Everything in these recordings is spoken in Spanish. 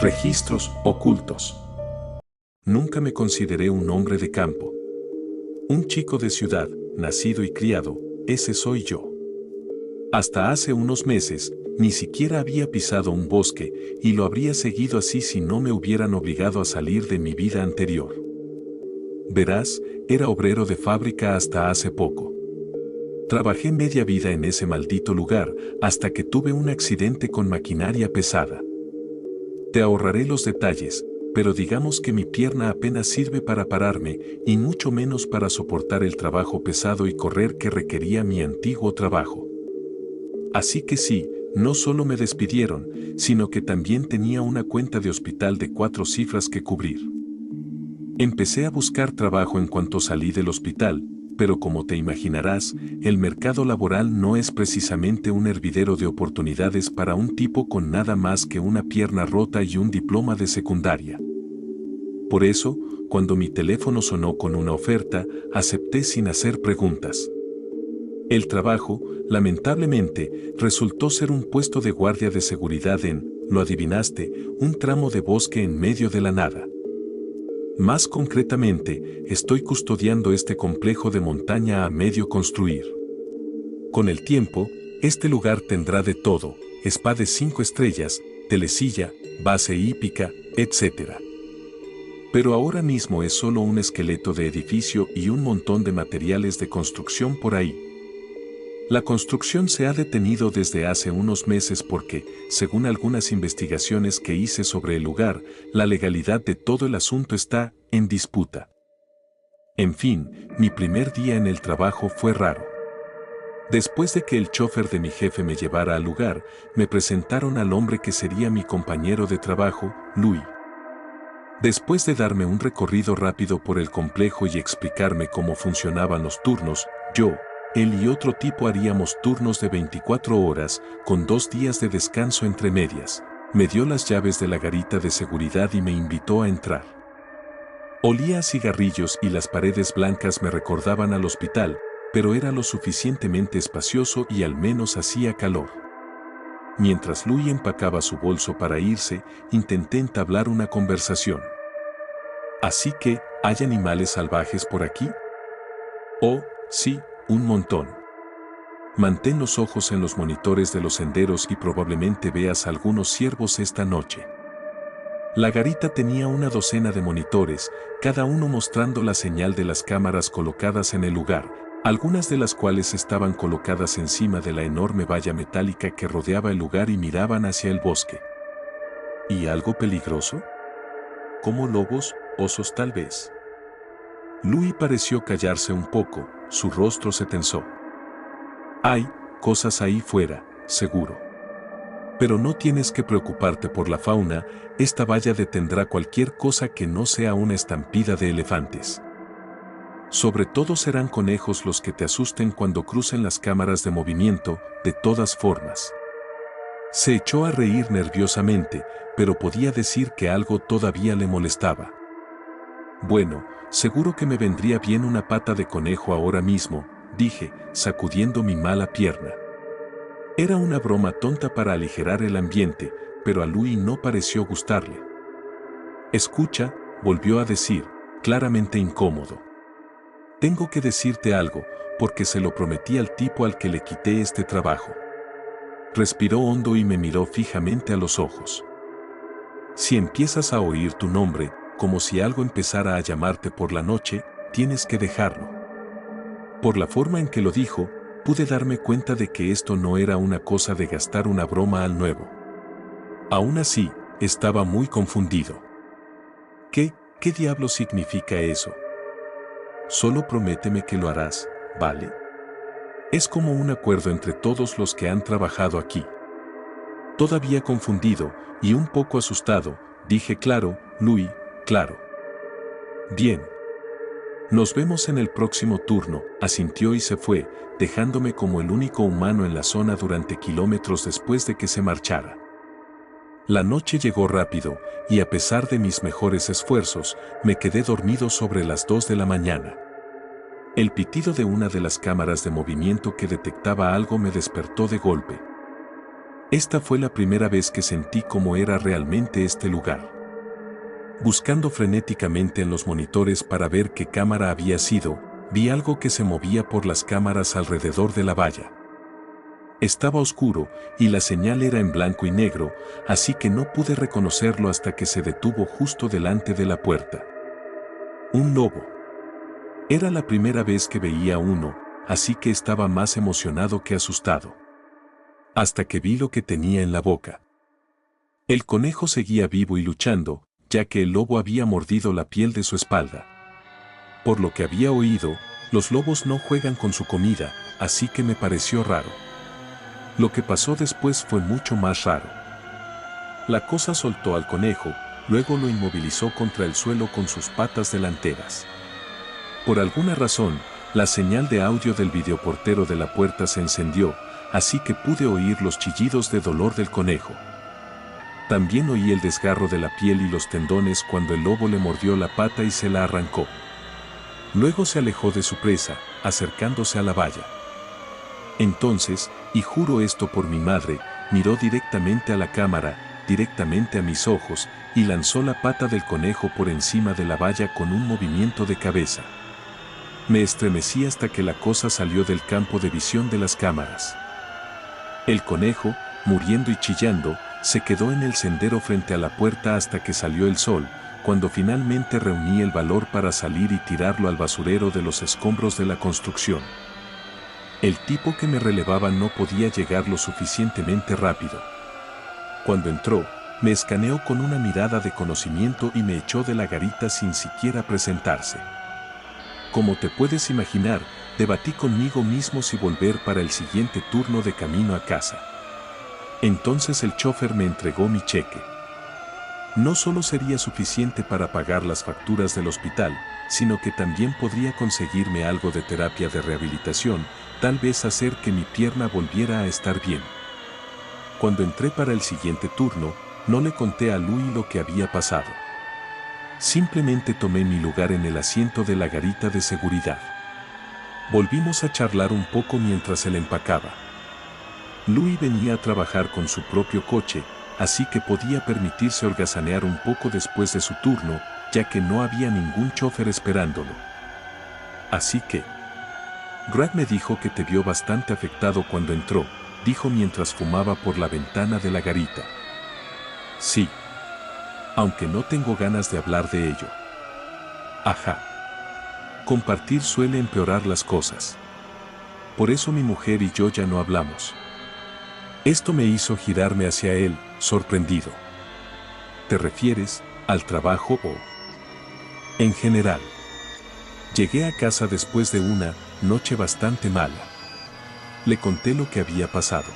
Registros ocultos. Nunca me consideré un hombre de campo. Un chico de ciudad, nacido y criado, ese soy yo. Hasta hace unos meses, ni siquiera había pisado un bosque, y lo habría seguido así si no me hubieran obligado a salir de mi vida anterior. Verás, era obrero de fábrica hasta hace poco. Trabajé media vida en ese maldito lugar, hasta que tuve un accidente con maquinaria pesada. Te ahorraré los detalles, pero digamos que mi pierna apenas sirve para pararme, y mucho menos para soportar el trabajo pesado y correr que requería mi antiguo trabajo. Así que sí, no solo me despidieron, sino que también tenía una cuenta de hospital de 4 cifras que cubrir. Empecé a buscar trabajo en cuanto salí del hospital, pero como te imaginarás, el mercado laboral no es precisamente un hervidero de oportunidades para un tipo con nada más que una pierna rota y un diploma de secundaria. Por eso, cuando mi teléfono sonó con una oferta, acepté sin hacer preguntas. El trabajo, lamentablemente, resultó ser un puesto de guardia de seguridad en, lo adivinaste, un tramo de bosque en medio de la nada. Más concretamente, estoy custodiando este complejo de montaña a medio construir. Con el tiempo, este lugar tendrá de todo: spa de 5 estrellas, telesilla, base hípica, etc. Pero ahora mismo es solo un esqueleto de edificio y un montón de materiales de construcción por ahí. La construcción se ha detenido desde hace unos meses porque, según algunas investigaciones que hice sobre el lugar, la legalidad de todo el asunto está en disputa. En fin, mi primer día en el trabajo fue raro. Después de que el chofer de mi jefe me llevara al lugar, me presentaron al hombre que sería mi compañero de trabajo, Louis. Después de darme un recorrido rápido por el complejo y explicarme cómo funcionaban los turnos, él y otro tipo haríamos turnos de 24 horas, con 2 días de descanso entre medias. Me dio las llaves de la garita de seguridad y me invitó a entrar. Olía a cigarrillos y las paredes blancas me recordaban al hospital, pero era lo suficientemente espacioso y al menos hacía calor. Mientras Louis empacaba su bolso para irse, intenté entablar una conversación. ¿Así que, hay animales salvajes por aquí? Oh, sí. Un montón. Mantén los ojos en los monitores de los senderos y probablemente veas algunos ciervos esta noche. La garita tenía una docena de monitores, cada uno mostrando la señal de las cámaras colocadas en el lugar, algunas de las cuales estaban colocadas encima de la enorme valla metálica que rodeaba el lugar y miraban hacia el bosque. ¿Y algo peligroso? ¿Como lobos, osos tal vez? Louis pareció callarse un poco, su rostro se tensó. Hay cosas ahí fuera, seguro. Pero no tienes que preocuparte por la fauna, esta valla detendrá cualquier cosa que no sea una estampida de elefantes. Sobre todo serán conejos los que te asusten cuando crucen las cámaras de movimiento, de todas formas. Se echó a reír nerviosamente, pero podía decir que algo todavía le molestaba. Bueno, seguro que me vendría bien una pata de conejo ahora mismo, dije, sacudiendo mi mala pierna. Era una broma tonta para aligerar el ambiente, pero a Louis no pareció gustarle. Escucha, volvió a decir, claramente incómodo. Tengo que decirte algo, porque se lo prometí al tipo al que le quité este trabajo. Respiró hondo y me miró fijamente a los ojos. Si empiezas a oír tu nombre, como si algo empezara a llamarte por la noche, tienes que dejarlo. Por la forma en que lo dijo, pude darme cuenta de que esto no era una cosa de gastar una broma al nuevo. Aún así, estaba muy confundido. ¿Qué diablo significa eso? Solo prométeme que lo harás, ¿vale? Es como un acuerdo entre todos los que han trabajado aquí. Todavía confundido, y un poco asustado, dije claro, Louis, claro. Bien. Nos vemos en el próximo turno, asintió y se fue, dejándome como el único humano en la zona durante kilómetros después de que se marchara. La noche llegó rápido, y a pesar de mis mejores esfuerzos, me quedé dormido sobre las 2 de la mañana. El pitido de una de las cámaras de movimiento que detectaba algo me despertó de golpe. Esta fue la primera vez que sentí cómo era realmente este lugar. Buscando frenéticamente en los monitores para ver qué cámara había sido, vi algo que se movía por las cámaras alrededor de la valla. Estaba oscuro y la señal era en blanco y negro, así que no pude reconocerlo hasta que se detuvo justo delante de la puerta. Un lobo. Era la primera vez que veía uno, así que estaba más emocionado que asustado. Hasta que vi lo que tenía en la boca. El conejo seguía vivo y luchando, ya que el lobo había mordido la piel de su espalda. Por lo que había oído, los lobos no juegan con su comida, así que me pareció raro. Lo que pasó después fue mucho más raro. La cosa soltó al conejo, luego lo inmovilizó contra el suelo con sus patas delanteras. Por alguna razón, la señal de audio del videoportero de la puerta se encendió, así que pude oír los chillidos de dolor del conejo. También oí el desgarro de la piel y los tendones cuando el lobo le mordió la pata y se la arrancó. Luego se alejó de su presa, acercándose a la valla. Entonces, y juro esto por mi madre, miró directamente a la cámara, directamente a mis ojos, y lanzó la pata del conejo por encima de la valla con un movimiento de cabeza. Me estremecí hasta que la cosa salió del campo de visión de las cámaras. El conejo, muriendo y chillando, se quedó en el sendero frente a la puerta hasta que salió el sol, cuando finalmente reuní el valor para salir y tirarlo al basurero de los escombros de la construcción. El tipo que me relevaba no podía llegar lo suficientemente rápido. Cuando entró, me escaneó con una mirada de conocimiento y me echó de la garita sin siquiera presentarse. Como te puedes imaginar, debatí conmigo mismo si volver para el siguiente turno de camino a casa. Entonces el chofer me entregó mi cheque. No solo sería suficiente para pagar las facturas del hospital, sino que también podría conseguirme algo de terapia de rehabilitación, tal vez hacer que mi pierna volviera a estar bien. Cuando entré para el siguiente turno, no le conté a Louis lo que había pasado. Simplemente tomé mi lugar en el asiento de la garita de seguridad. Volvimos a charlar un poco mientras él empacaba. Louis venía a trabajar con su propio coche, así que podía permitirse holgazanear un poco después de su turno, ya que no había ningún chofer esperándolo. Así que... Greg me dijo que te vio bastante afectado cuando entró, dijo mientras fumaba por la ventana de la garita. Sí. Aunque no tengo ganas de hablar de ello. Ajá. Compartir suele empeorar las cosas. Por eso mi mujer y yo ya no hablamos. Esto me hizo girarme hacia él, sorprendido. ¿Te refieres al trabajo o...? En general. Llegué a casa después de una noche bastante mala. Le conté lo que había pasado.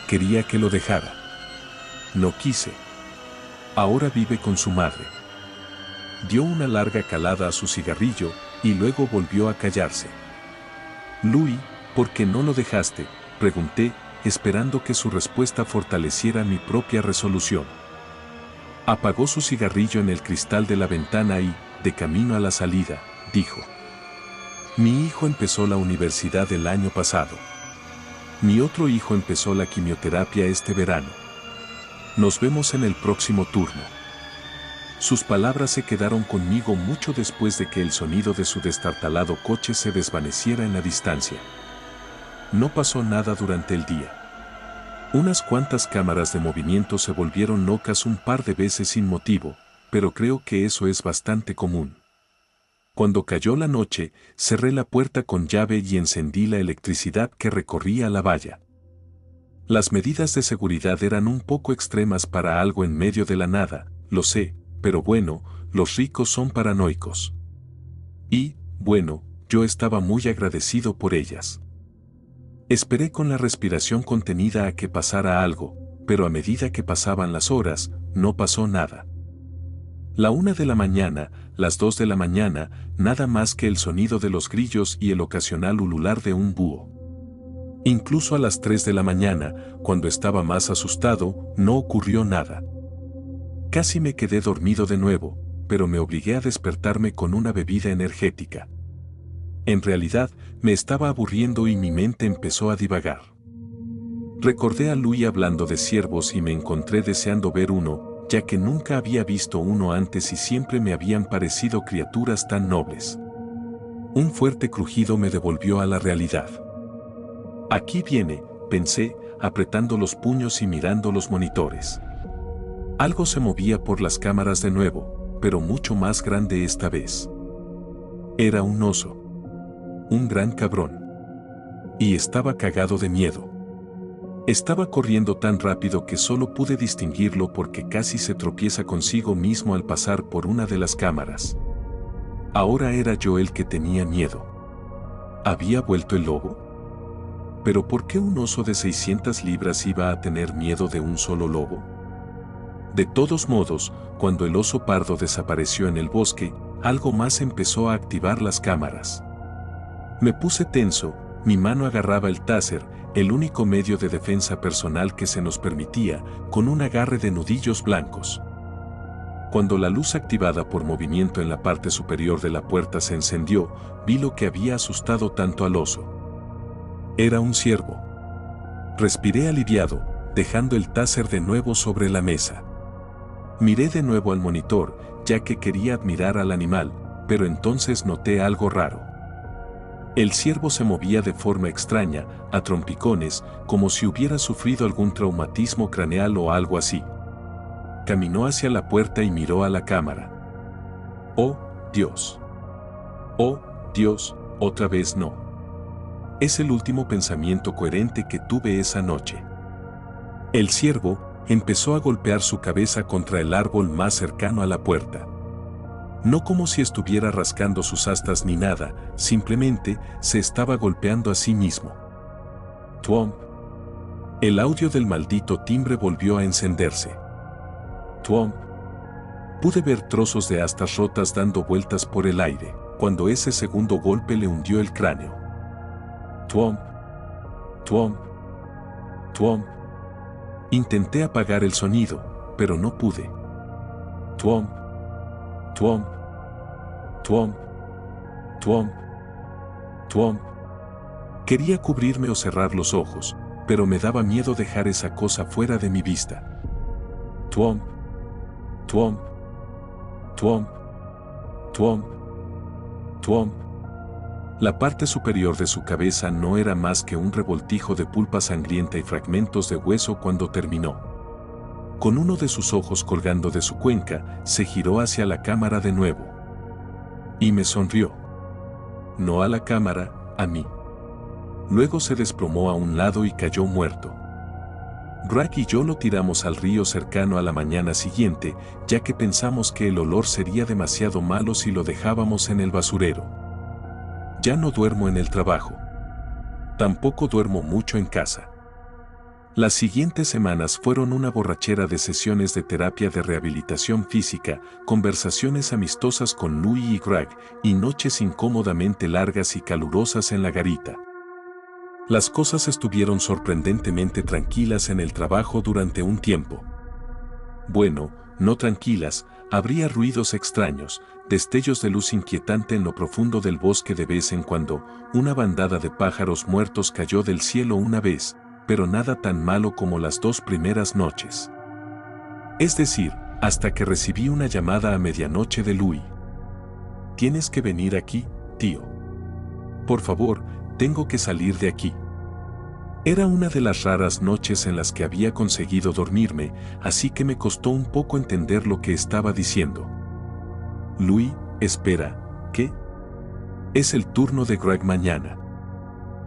Quería que lo dejara. No quise. Ahora vive con su madre. Dio una larga calada a su cigarrillo y luego volvió a callarse. Louis, ¿por qué no lo dejaste?, pregunté, esperando que su respuesta fortaleciera mi propia resolución. Apagó su cigarrillo en el cristal de la ventana y, de camino a la salida, dijo: Mi hijo empezó la universidad el año pasado. Mi otro hijo empezó la quimioterapia este verano. Nos vemos en el próximo turno. Sus palabras se quedaron conmigo mucho después de que el sonido de su destartalado coche se desvaneciera en la distancia. No pasó nada durante el día. Unas cuantas cámaras de movimiento se volvieron locas un par de veces sin motivo, pero creo que eso es bastante común. Cuando cayó la noche, cerré la puerta con llave y encendí la electricidad que recorría la valla. Las medidas de seguridad eran un poco extremas para algo en medio de la nada, lo sé, pero bueno, los ricos son paranoicos. Y, bueno, yo estaba muy agradecido por ellas. Esperé con la respiración contenida a que pasara algo, pero a medida que pasaban las horas, no pasó nada. La 1 de la mañana, las 2 de la mañana, nada más que el sonido de los grillos y el ocasional ulular de un búho. Incluso a las 3 de la mañana, cuando estaba más asustado, no ocurrió nada. Casi me quedé dormido de nuevo, pero me obligué a despertarme con una bebida energética. En realidad, me estaba aburriendo y mi mente empezó a divagar. Recordé a Louis hablando de ciervos y me encontré deseando ver uno, ya que nunca había visto uno antes y siempre me habían parecido criaturas tan nobles. Un fuerte crujido me devolvió a la realidad. Aquí viene, pensé, apretando los puños y mirando los monitores. Algo se movía por las cámaras de nuevo, pero mucho más grande esta vez. Era un oso. Un gran cabrón. Y estaba cagado de miedo. Estaba corriendo tan rápido que solo pude distinguirlo porque casi se tropieza consigo mismo al pasar por una de las cámaras. Ahora era yo el que tenía miedo. ¿Había vuelto el lobo? ¿Pero por qué un oso de 600 libras iba a tener miedo de un solo lobo? De todos modos, cuando el oso pardo desapareció en el bosque, algo más empezó a activar las cámaras. Me puse tenso, mi mano agarraba el taser, el único medio de defensa personal que se nos permitía, con un agarre de nudillos blancos. Cuando la luz activada por movimiento en la parte superior de la puerta se encendió, vi lo que había asustado tanto al oso. Era un ciervo. Respiré aliviado, dejando el taser de nuevo sobre la mesa. Miré de nuevo al monitor, ya que quería admirar al animal, pero entonces noté algo raro. El ciervo se movía de forma extraña, a trompicones, como si hubiera sufrido algún traumatismo craneal o algo así. Caminó hacia la puerta y miró a la cámara. ¡Oh, Dios! ¡Oh, Dios! Otra vez no. Es el último pensamiento coherente que tuve esa noche. El ciervo empezó a golpear su cabeza contra el árbol más cercano a la puerta. No como si estuviera rascando sus astas ni nada, simplemente se estaba golpeando a sí mismo. Twomp. El audio del maldito timbre volvió a encenderse. Twomp. Pude ver trozos de astas rotas dando vueltas por el aire, cuando ese segundo golpe le hundió el cráneo. Twomp. Twomp. Twomp. Intenté apagar el sonido, pero no pude. Twomp. Twomp. Twomp. Twomp. Twomp. Quería cubrirme o cerrar los ojos, pero me daba miedo dejar esa cosa fuera de mi vista. Twomp. Twomp. Twomp. Twomp. Twomp. La parte superior de su cabeza no era más que un revoltijo de pulpa sangrienta y fragmentos de hueso cuando terminó. Con uno de sus ojos colgando de su cuenca, se giró hacia la cámara de nuevo. Y me sonrió. No a la cámara, a mí. Luego se desplomó a un lado y cayó muerto. Rack y yo lo tiramos al río cercano a la mañana siguiente, ya que pensamos que el olor sería demasiado malo si lo dejábamos en el basurero. Ya no duermo en el trabajo. Tampoco duermo mucho en casa. Las siguientes semanas fueron una borrachera de sesiones de terapia de rehabilitación física, conversaciones amistosas con Louis y Greg, y noches incómodamente largas y calurosas en la garita. Las cosas estuvieron sorprendentemente tranquilas en el trabajo durante un tiempo. Bueno, no tranquilas, habría ruidos extraños, destellos de luz inquietante en lo profundo del bosque de vez en cuando, una bandada de pájaros muertos cayó del cielo una vez, pero nada tan malo como las 2 primeras noches. Es decir, hasta que recibí una llamada a medianoche de Louis. «Tienes que venir aquí, tío. Por favor, tengo que salir de aquí». Era una de las raras noches en las que había conseguido dormirme, así que me costó un poco entender lo que estaba diciendo. «Louis, espera, ¿qué?» «Es el turno de Greg mañana.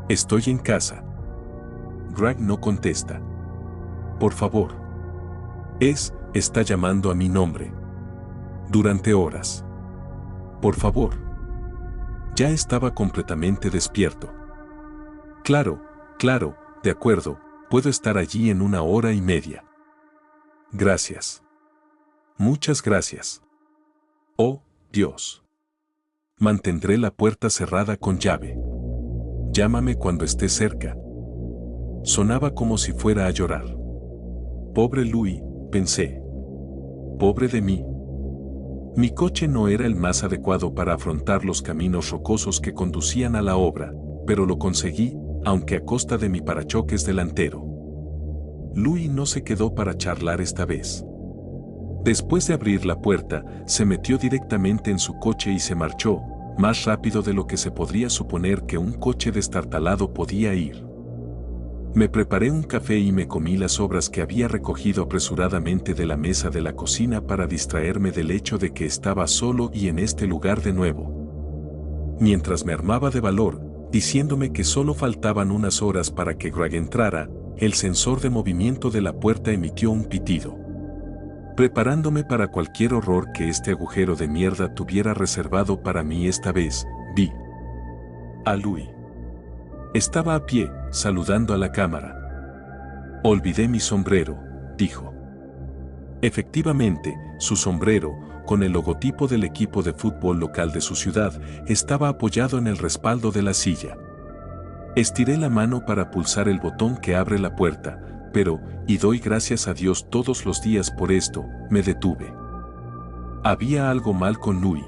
Estoy en casa». Greg no contesta. «Por favor». Está llamando a mi nombre. Durante horas. «Por favor». Ya estaba completamente despierto. «Claro, claro, de acuerdo, puedo estar allí en 1 hora y media». «Gracias. Muchas gracias». «Oh, Dios. Mantendré la puerta cerrada con llave. Llámame cuando esté cerca». Sonaba como si fuera a llorar. Pobre Louis, pensé. Pobre de mí. Mi coche no era el más adecuado para afrontar los caminos rocosos que conducían a la obra, pero lo conseguí, aunque a costa de mi parachoques delantero. Louis no se quedó para charlar esta vez. Después de abrir la puerta, se metió directamente en su coche y se marchó, más rápido de lo que se podría suponer que un coche destartalado podía ir. Me preparé un café y me comí las sobras que había recogido apresuradamente de la mesa de la cocina para distraerme del hecho de que estaba solo y en este lugar de nuevo. Mientras me armaba de valor, diciéndome que solo faltaban unas horas para que Greg entrara, el sensor de movimiento de la puerta emitió un pitido. Preparándome para cualquier horror que este agujero de mierda tuviera reservado para mí esta vez, vi a Louis. Estaba a pie, saludando a la cámara. Olvidé mi sombrero, dijo. Efectivamente, su sombrero, con el logotipo del equipo de fútbol local de su ciudad, estaba apoyado en el respaldo de la silla. Estiré la mano para pulsar el botón que abre la puerta, pero, y doy gracias a Dios todos los días por esto, me detuve. Había algo mal con Louis.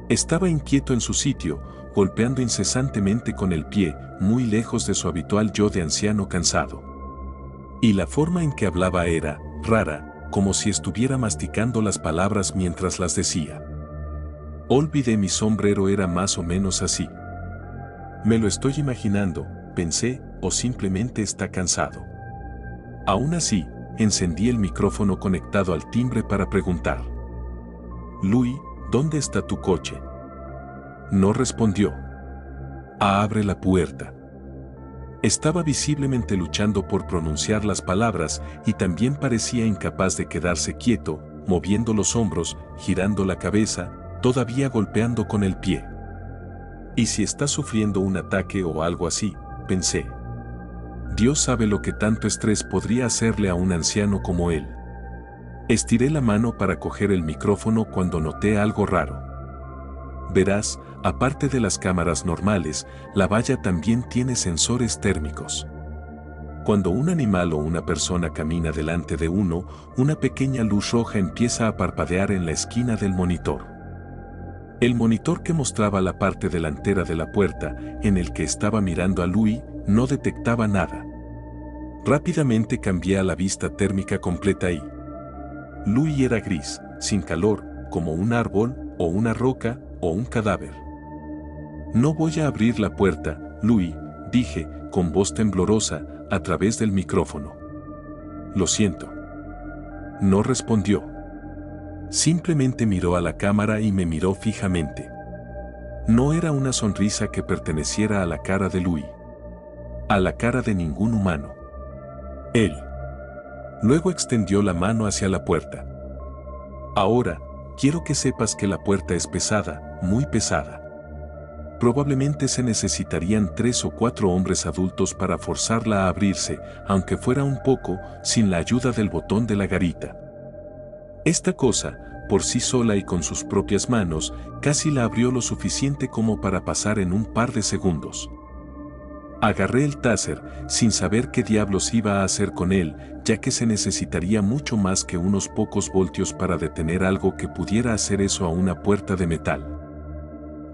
Estaba inquieto en su sitio, golpeando incesantemente con el pie, muy lejos de su habitual yo de anciano cansado. Y la forma en que hablaba era rara, como si estuviera masticando las palabras mientras las decía. Olvidé mi sombrero era más o menos así. Me lo estoy imaginando, pensé, o simplemente está cansado. Aún así, encendí el micrófono conectado al timbre para preguntar. Louis, ¿dónde está tu coche? No respondió. Abre la puerta. Estaba visiblemente luchando por pronunciar las palabras y también parecía incapaz de quedarse quieto, moviendo los hombros, girando la cabeza, todavía golpeando con el pie. ¿Y si está sufriendo un ataque o algo así?, pensé. Dios sabe lo que tanto estrés podría hacerle a un anciano como él. Estiré la mano para coger el micrófono cuando noté algo raro. Verás, aparte de las cámaras normales, la valla también tiene sensores térmicos. Cuando un animal o una persona camina delante de uno, una pequeña luz roja empieza a parpadear en la esquina del monitor. El monitor que mostraba la parte delantera de la puerta, en el que estaba mirando a Louis, no detectaba nada. Rápidamente cambié a la vista térmica completa y Louis era gris, sin calor, como un árbol, o una roca, o un cadáver. No voy a abrir la puerta, Louis, dije, con voz temblorosa, a través del micrófono. Lo siento. No respondió. Simplemente miró a la cámara y me miró fijamente. No era una sonrisa que perteneciera a la cara de Louis. A la cara de ningún humano. Él. Luego extendió la mano hacia la puerta. Ahora, quiero que sepas que la puerta es pesada, muy pesada. Probablemente se necesitarían 3 o 4 hombres adultos para forzarla a abrirse, aunque fuera un poco, sin la ayuda del botón de la garita. Esta cosa, por sí sola y con sus propias manos, casi la abrió lo suficiente como para pasar en un par de segundos. Agarré el taser, sin saber qué diablos iba a hacer con él, ya que se necesitaría mucho más que unos pocos voltios para detener algo que pudiera hacer eso a una puerta de metal.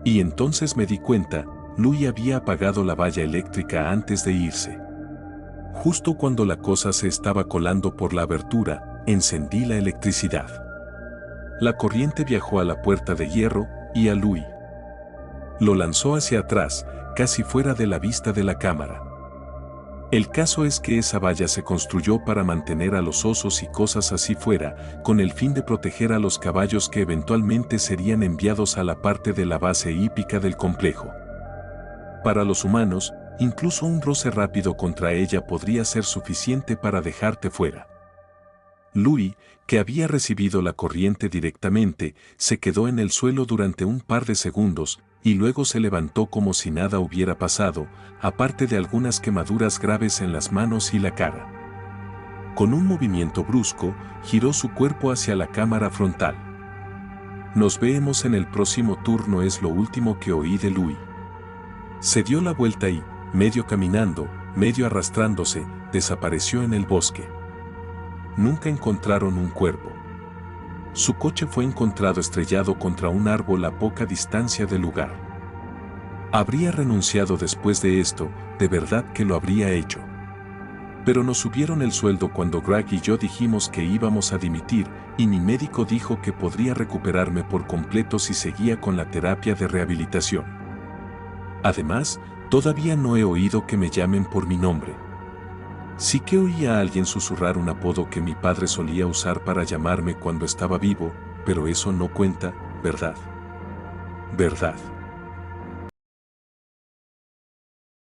Y entonces me di cuenta, Louis había apagado la valla eléctrica antes de irse. Justo cuando la cosa se estaba colando por la abertura, encendí la electricidad. La corriente viajó a la puerta de hierro y a Louis. Lo lanzó hacia atrás, casi fuera de la vista de la cámara. El caso es que esa valla se construyó para mantener a los osos y cosas así fuera, con el fin de proteger a los caballos que eventualmente serían enviados a la parte de la base hípica del complejo. Para los humanos, incluso un roce rápido contra ella podría ser suficiente para dejarte fuera. Louis, que había recibido la corriente directamente, se quedó en el suelo durante un par de segundos, y luego se levantó como si nada hubiera pasado, aparte de algunas quemaduras graves en las manos y la cara. Con un movimiento brusco, giró su cuerpo hacia la cámara frontal. Nos vemos en el próximo turno, es lo último que oí de Louis. Se dio la vuelta y, medio caminando, medio arrastrándose, desapareció en el bosque. Nunca encontraron un cuerpo. Su coche fue encontrado estrellado contra un árbol a poca distancia del lugar. ¿Habría renunciado después de esto? De verdad que lo habría hecho. Pero nos subieron el sueldo cuando Greg y yo dijimos que íbamos a dimitir, y mi médico dijo que podría recuperarme por completo si seguía con la terapia de rehabilitación. Además, todavía no he oído que me llamen por mi nombre. Sí que oí a alguien susurrar un apodo que mi padre solía usar para llamarme cuando estaba vivo, pero eso no cuenta, ¿verdad? ¿Verdad?